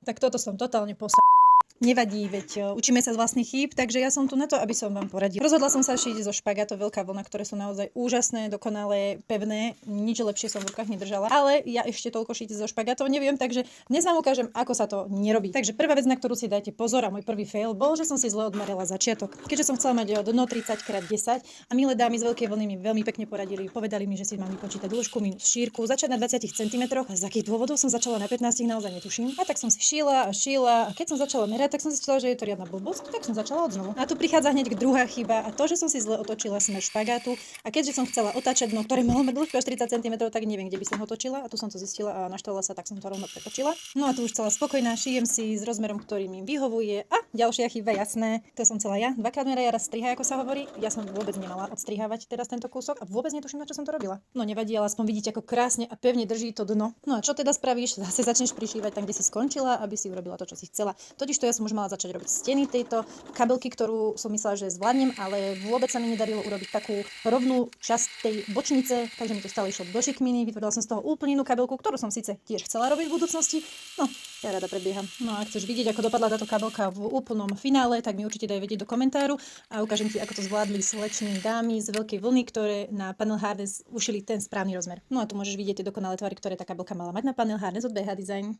Tak toto som totálne Nevadí, veď učíme sa z vlastných chýb, takže ja som tu na to, aby som vám poradila. Rozhodla som sa šiť zo špagátov veľká vlna, ktoré sú naozaj úžasné, dokonalé, pevné. Nič lepšie som v rukách nedržala. Ale ja ešte toľko šiť zo špagátov neviem, takže dnes vám ukážem, ako sa to nerobí. Takže prvá vec, na ktorú si dajte pozor, a môj prvý fail bol, že som si zle odmerala začiatok. Keďže som chcela mať dno 30x10 a milé dámy z veľkej vlny mi veľmi pekne poradili, povedali mi, že si mám vypočítať dĺžku minus šírku, začať na 20 cm. A z akých dôvodov som začala na 15, naozaj netuším. A tak som si šila a keď som začala merať, tak som zistila, že je to riadna blbosť, tak som začala odznovu. A tu prichádza hneď k druhá chyba a to, že som si zle otočila smer špagátu a keďže som chcela otáčať dno, ktoré malo mať dĺžku až 30 cm, tak neviem, kde by som ho točila a tu som to zistila a naštvala sa, tak som to rovno pretočila. No a tu už celá spokojná, šijem si s rozmerom, ktorý mi vyhovuje. A ďalšia chyba, jasné, to som celá ja. Dvakrát meraj, raz strihaj, ako sa hovorí. Ja som vôbec nemala odstrihávať teraz tento kúsok a vôbec netuším, na čo som to robila. No nevadí, ale aspoň vidíte, ako krásne a pevne drží to dno. No a čo teda spravíš? Zase začneš prišívať tam, kde si skončila, aby si urobila to, čo si chcela. Totiž to ja som už mala začať robiť steny tejto kabelky, ktorú som myslela, že zvládnem, ale vôbec sa mi nedarilo urobiť takú rovnú časť tej bočnice, takže mi to stále išlo do šikminy. Vytvorila som z toho úplne inú kabelku, ktorú som síce tiež chcela robiť v budúcnosti. No, ja rada predbieham. No a ak chceš vidieť, ako dopadla táto kabelka v úplnom finále, tak mi určite daj vedieť do komentáru a ukážem ti, ako to zvládli slečny dámy z veľkej vlny, ktoré na panel harness ušili ten správny rozmer. No a tu môžeš vidieť tie dokonalé tvary, ktoré tá kabelka mala mať na panel harness od BH Design.